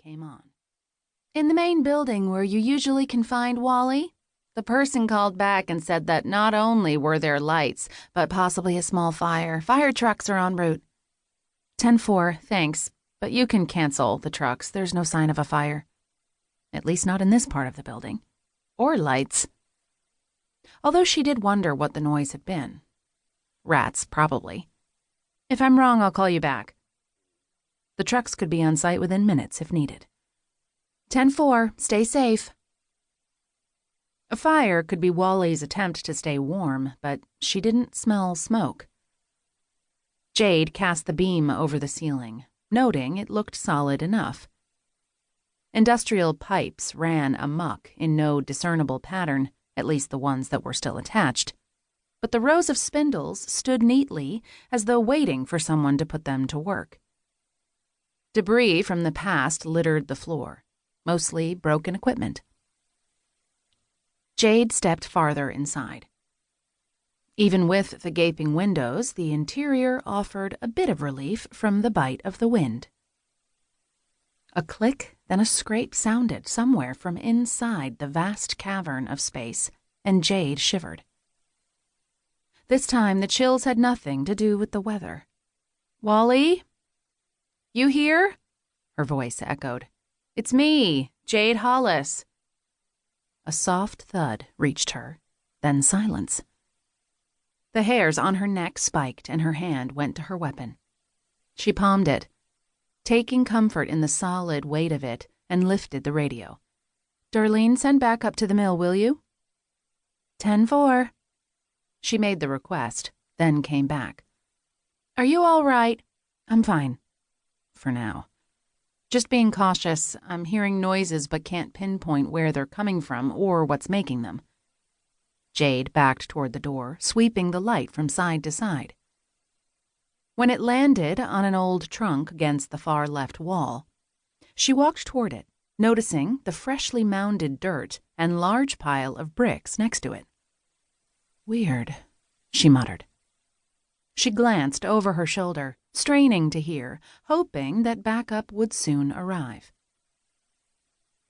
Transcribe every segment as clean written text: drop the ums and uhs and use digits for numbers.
came on. "In the main building where you usually can find Wally?" The person called back and said that not only were there lights, but possibly a small fire. Fire trucks are en route. 10-4, thanks, but you can cancel the trucks. There's no sign of a fire. At least not in this part of the building. Or lights. Although she did wonder what the noise had been. Rats, probably. "If I'm wrong, I'll call you back." The trucks could be on site within minutes if needed. 10-4, stay safe. A fire could be Wally's attempt to stay warm, but she didn't smell smoke. Jade cast the beam over the ceiling, noting it looked solid enough. Industrial pipes ran amok in no discernible pattern, at least the ones that were still attached, but the rows of spindles stood neatly as though waiting for someone to put them to work. Debris from the past littered the floor, mostly broken equipment. Jade stepped farther inside. Even with the gaping windows, the interior offered a bit of relief from the bite of the wind. A click, then a scrape sounded somewhere from inside the vast cavern of space, and Jade shivered. This time the chills had nothing to do with the weather. "Wally? You here?" her voice echoed. "It's me, Jade Hollis." A soft thud reached her, then silence. The hairs on her neck spiked and her hand went to her weapon. She palmed it, taking comfort in the solid weight of it, and lifted the radio. "Darlene, send back up to the mill, will you?" 10-4. She made the request, then came back. "Are you all right?" "I'm fine. For now. Just being cautious. I'm hearing noises but can't pinpoint where they're coming from or what's making them." Jade backed toward the door, sweeping the light from side to side. When it landed on an old trunk against the far left wall, she walked toward it, noticing the freshly mounded dirt and large pile of bricks next to it. "Weird," she muttered. She glanced over her shoulder, straining to hear, hoping that backup would soon arrive.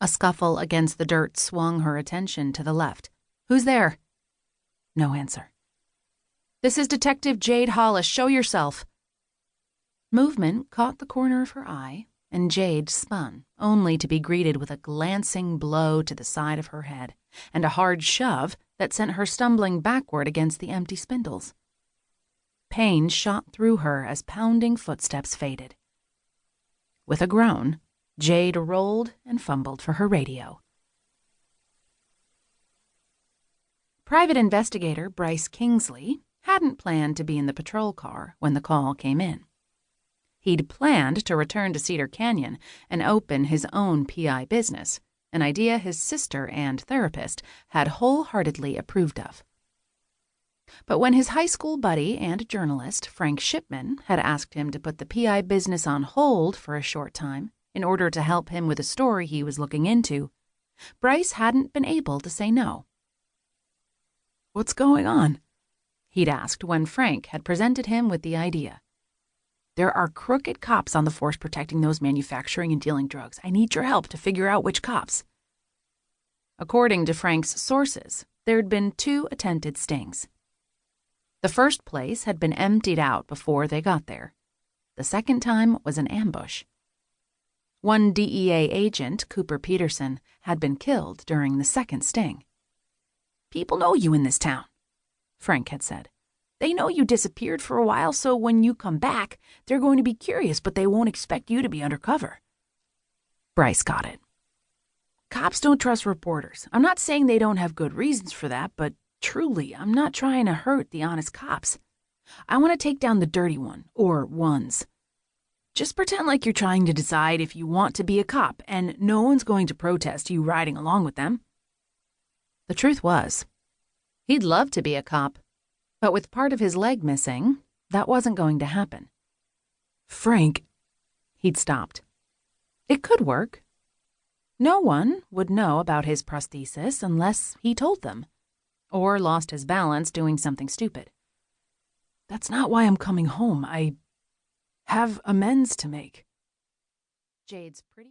A scuffle against the dirt swung her attention to the left. "Who's there?" No answer. "This is Detective Jade Hollis. Show yourself." Movement caught the corner of her eye, and Jade spun, only to be greeted with a glancing blow to the side of her head and a hard shove that sent her stumbling backward against the empty spindles. Pain shot through her as pounding footsteps faded. With a groan, Jade rolled and fumbled for her radio. Private investigator Bryce Kingsley hadn't planned to be in the patrol car when the call came in. He'd planned to return to Cedar Canyon and open his own PI business, an idea his sister and therapist had wholeheartedly approved of. But when his high school buddy and journalist, Frank Shipman, had asked him to put the PI business on hold for a short time in order to help him with a story he was looking into, Bryce hadn't been able to say no. "What's going on?" he'd asked when Frank had presented him with the idea. "There are crooked cops on the force protecting those manufacturing and dealing drugs. I need your help to figure out which cops." According to Frank's sources, there'd been 2 attempted stings. The first place had been emptied out before they got there. The second time was an ambush. One DEA agent, Cooper Peterson, had been killed during the second sting. "People know you in this town," Frank had said. "They know you disappeared for a while, so when you come back, they're going to be curious, but they won't expect you to be undercover." Bryce got it. "Cops don't trust reporters. I'm not saying they don't have good reasons for that, but truly, I'm not trying to hurt the honest cops. I want to take down the dirty one, or ones. Just pretend like you're trying to decide if you want to be a cop, and no one's going to protest you riding along with them." The truth was, he'd love to be a cop, but with part of his leg missing, that wasn't going to happen. "Frank," he'd stopped. It could work. No one would know about his prosthesis unless he told them, or lost his balance doing something stupid. "That's not why I'm coming home. I have amends to make." Jade's pretty